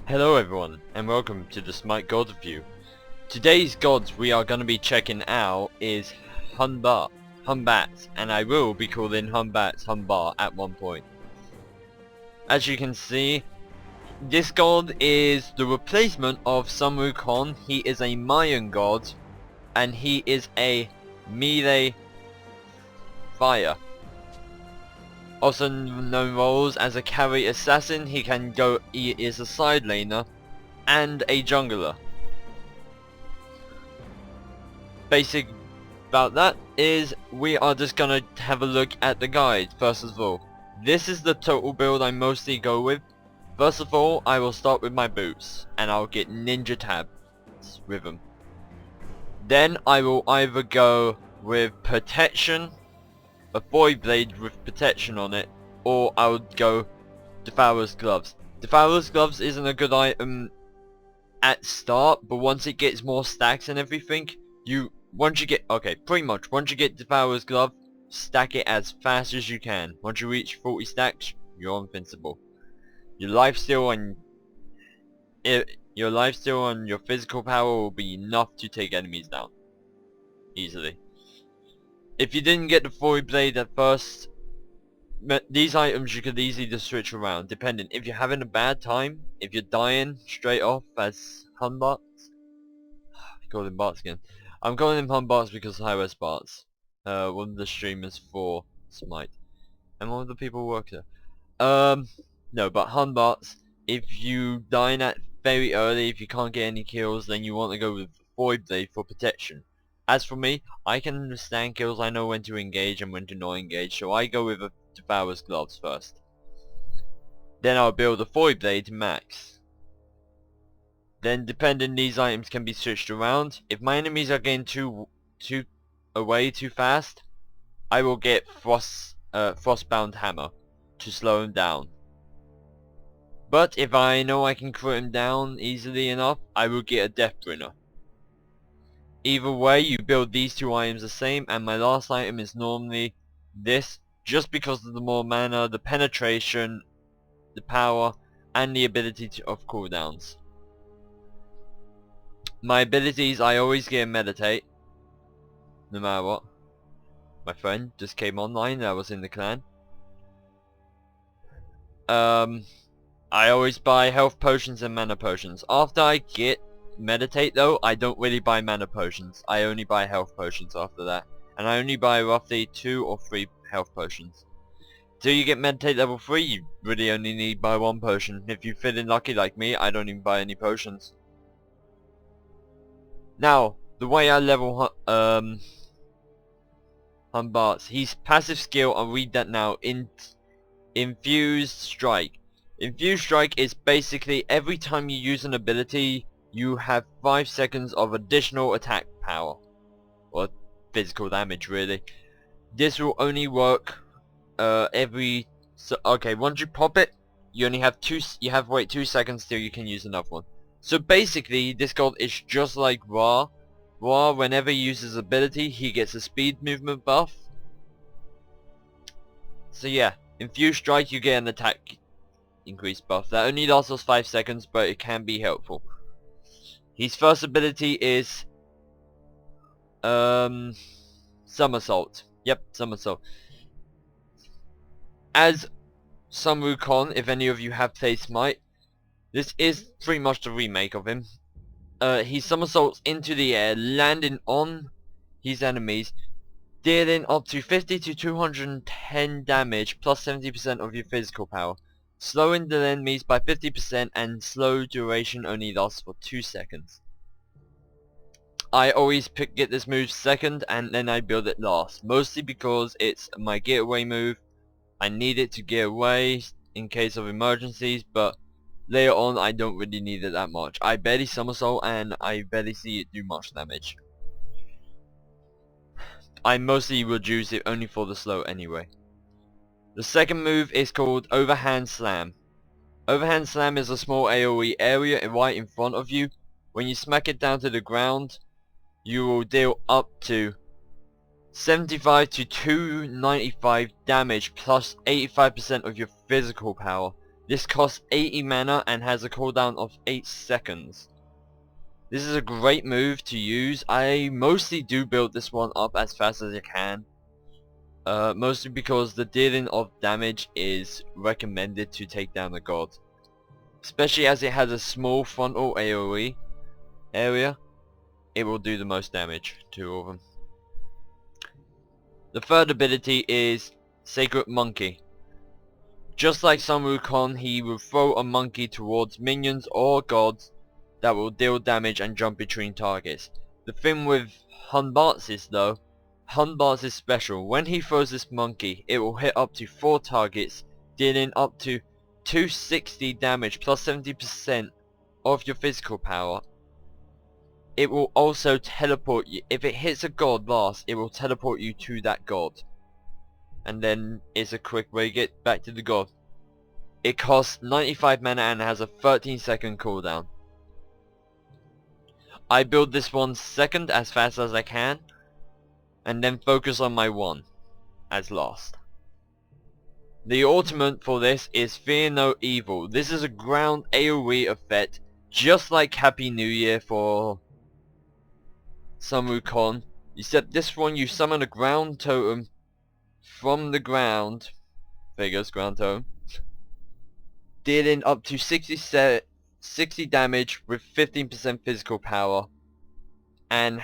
Hello everyone, and welcome to the Smite God Review. Today's gods we are going to be checking out is Hun Batz, and I will be calling Hun Batz Hun Bar at one point. As you can see, this god is the replacement of some wukong. He is a Mayan god, and he is a melee fire. Also known roles as a carry assassin, he is a side laner and a jungler. Basic about that is we are just gonna have a look at the guide first of all. This is the total build I mostly go with. First of all, I will start with my boots and I'll get ninja tabs with them. Then I will either go with protection, a void blade with protection on it, or I would go Devourer's gloves. Devourer's gloves isn't a good item at start, but once it gets more stacks and everything, once you get Devourer's glove, stack it as fast as you can. Once you reach 40 stacks, you're invincible. Your lifesteal and your physical power will be enough to take enemies down easily. If you didn't get the void blade at first, these items you could easily just switch around depending. If you're having a bad time, if you're dying straight off as Hun Batz, I called him Batz again. I'm calling him Hun Batz because Hi-Wes Batz, one of the streamers for Smite, and one of the people who work there. No, but Hun Batz, if you dying at very early, if you can't get any kills, then you want to go with void blade for protection. As for me, I can understand kills, I know when to engage and when to not engage, so I go with a Devourer's gloves first. Then I'll build a void blade to max. Then depending, these items can be switched around. If my enemies are getting too away too fast, I will get Frostbound Hammer to slow him down. But if I know I can crit him down easily enough, I will get a Deathbringer. Either way, you build these two items the same, and my last item is normally this, just because of the more mana, the penetration, the power, and the ability of cooldowns. My abilities, I always get a meditate, no matter what. My friend just came online, I was in the clan. I always buy health potions and mana potions. After I get meditate though, I don't really buy mana potions. I only buy health potions after that. And I only buy roughly 2 or 3 health potions. Till you get meditate level 3, you really only need buy 1 potion. If you're feeling lucky like me, I don't even buy any potions. Now, the way I level Hun Batz, his passive skill, I'll read that now, Infused Strike. Infused Strike is basically every time you use an ability, you have 5 seconds of additional attack power, or physical damage really. This will only work once you pop it, you only have you have to wait 2 seconds till you can use another one. So basically this god is just like Ra. Ra, whenever he uses ability, he gets a speed movement buff. So yeah, Infused Strike, you get an attack increase buff. That only lasts us 5 seconds, but it can be helpful. His first ability is Somersault. Yep, Somersault. As some wukong, if any of you have played Smite, this is pretty much the remake of him. He somersaults into the air, landing on his enemies, dealing up to 50 to 210 damage plus 70% of your physical power, slowing the enemies by 50%, and slow duration only lasts for 2 seconds. I always get this move second and then I build it last, mostly because it's my getaway move. I need it to get away in case of emergencies, but later on I don't really need it that much. I barely somersault and I barely see it do much damage. I mostly would use it only for the slow anyway. The second move is called Overhand Slam. Overhand Slam is a small AoE area right in front of you. When you smack it down to the ground, you will deal up to 75 to 295 damage plus 85% of your physical power. This costs 80 mana and has a cooldown of 8 seconds. This is a great move to use. I mostly do build this one up as fast as I can. Mostly because the dealing of damage is recommended to take down a god. Especially as it has a small frontal AoE area, it will do the most damage to all of them. The third ability is Sacred Monkey. Just like Sun Wukong, he will throw a monkey towards minions or gods that will deal damage and jump between targets. The thing with Hun Batz is though, Hun Batz is special. When he throws this monkey, it will hit up to 4 targets, dealing up to 260 damage plus 70% of your physical power. It will also teleport you. If it hits a god last, it will teleport you to that god. And then it's a quick way to get back to the god. It costs 95 mana and has a 13-second cooldown. I build this one second as fast as I can, and then focus on my one as last. The ultimate for this is Fear No Evil. This is a ground AoE effect, just like Happy New Year for Sun Wukong, except this one you summon a ground totem from the ground, figures ground totem, dealing up to 60 damage with 15% physical power, and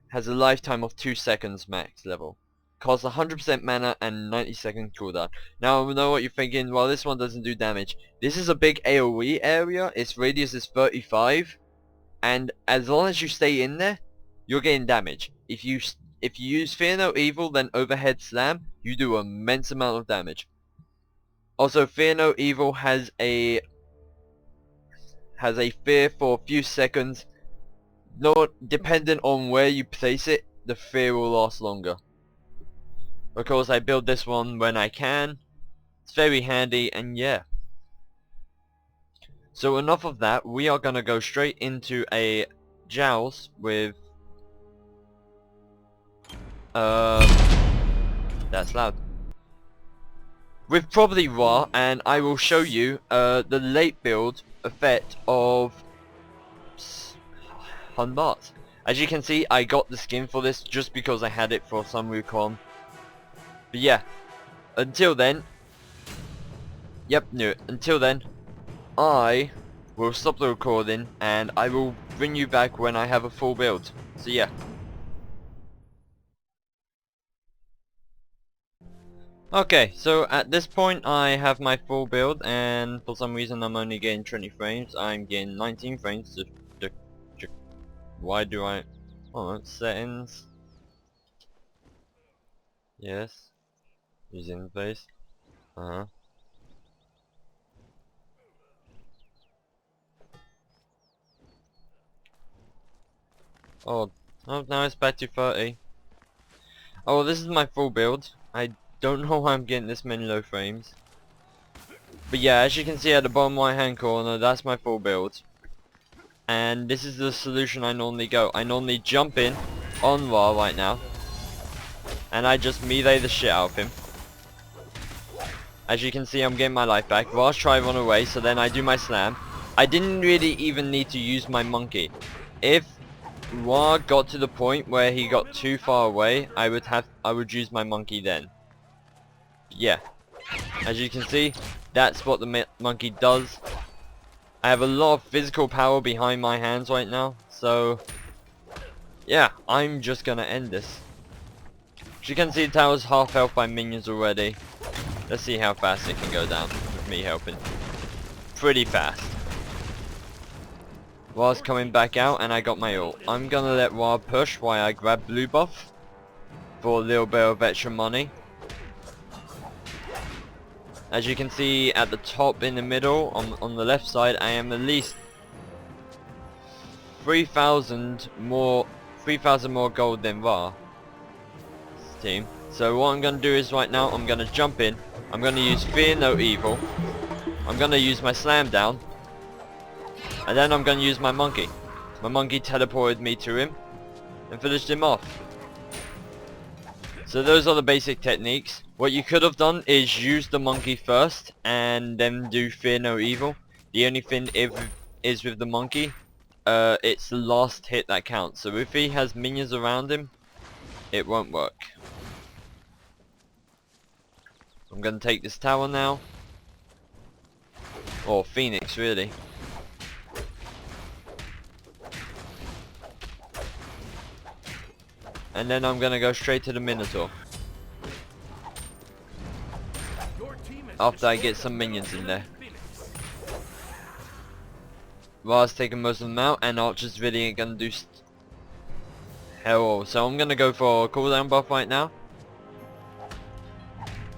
has a lifetime of 2 seconds max level. Costs 100% mana and 90-second cooldown. Now I know what you're thinking, well this one doesn't do damage. This is a big AoE area, its radius is 35, and as long as you stay in there, you're getting damage. If you use Fear No Evil then Overhead Slam, you do an immense amount of damage. Also, Fear No Evil has a fear for a few seconds. Not dependent on where you place it, the fear will last longer. Of course, I build this one when I can. It's very handy, and yeah. So enough of that. We are gonna go straight into a joust with that's loud. With probably Ra, and I will show you the late build effect of Hun Batz. As you can see, I got the skin for this just because I had it for Sun Wukong. But yeah, until then, until then, I will stop the recording and I will bring you back when I have a full build. So yeah. Okay, so at this point I have my full build, and for some reason I'm only getting 20 frames. I'm getting 19 frames. Why do I... Oh, settings. Yes. Using interface. Oh, now it's back to 30. Oh, this is my full build. I don't know why I'm getting this many low frames. But yeah, as you can see at the bottom right hand corner, that's my full build. And this is the solution I normally go. I normally jump in on Ra right now, and I just melee the shit out of him. As you can see, I'm getting my life back. Ra's try run away, so then I do my slam. I didn't really even need to use my monkey. If Ra got to the point where he got too far away, I would use my monkey then. Yeah, as you can see, that's what the monkey does. I have a lot of physical power behind my hands right now, so yeah, I'm just gonna end this. As you can see, the tower's half health by minions already. Let's see how fast it can go down with me helping. Pretty fast. Ra's coming back out and I got my ult. I'm gonna let Ra push while I grab blue buff for a little bit of extra money. As you can see at the top in the middle, on the left side, I am at least 3,000 more gold than Ra team. So what I'm gonna do is right now I'm gonna jump in. I'm gonna use Fear No Evil. I'm gonna use my slam down, and then I'm gonna use my monkey. My monkey teleported me to him and finished him off. So those are the basic techniques. What you could have done is use the monkey first and then do fear no evil. The only thing is with the monkey, it's the last hit that counts. So if he has minions around him, it won't work. I'm gonna take this tower now. Or Phoenix, really. And then I'm gonna go straight to the Minotaur. After I get some minions in there. Ra's taking most of them out, and Archer's really ain't gonna do hell. So I'm gonna go for a cooldown buff right now.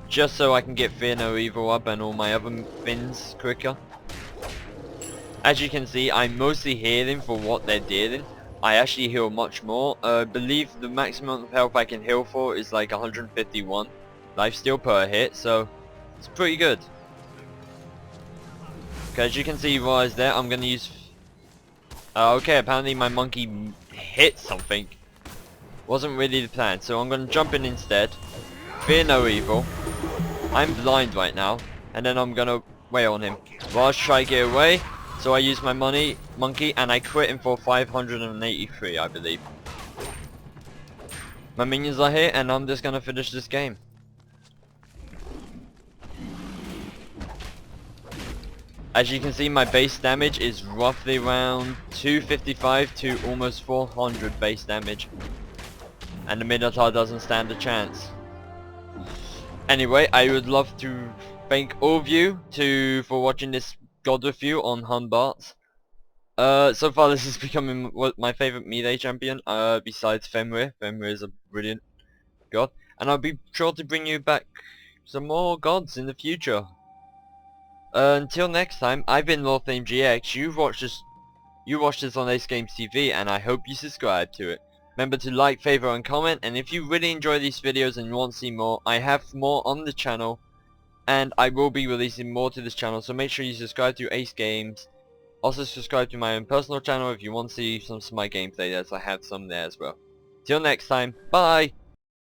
Just so I can get Fear No Evil up and all my other things quicker. As you can see, I'm mostly healing for what they're dealing. I actually heal much more. I believe the maximum health I can heal for is like 151 lifesteal per hit, so it's pretty good. Okay, as you can see, Ra's there. I'm gonna use. Okay, apparently my monkey hit something. Wasn't really the plan, so I'm gonna jump in instead. Fear no evil. I'm blind right now, and then I'm gonna wail on him. Ra's try to get away, so I use my monkey, and I crit him for 583, I believe. My minions are here, and I'm just gonna finish this game. As you can see, my base damage is roughly around 255 to almost 400 base damage. And the Minotaur doesn't stand a chance. Anyway, I would love to thank all of you for watching this God with you on Hun Batz. So far this is becoming my favourite melee champion, besides Fenrir. Fenrir is a brilliant god. And I'll be sure to bring you back some more gods in the future. Until next time, I've been LordFlame GX. You watched this on AceGamesTV, and I hope you subscribe to it. Remember to like, favour and comment, and if you really enjoy these videos and you want to see more, I have more on the channel, and I will be releasing more to this channel, so make sure you subscribe to Ace Games. Also subscribe to my own personal channel if you want to see some Smite gameplay, as I have some there as well. Till next time, bye!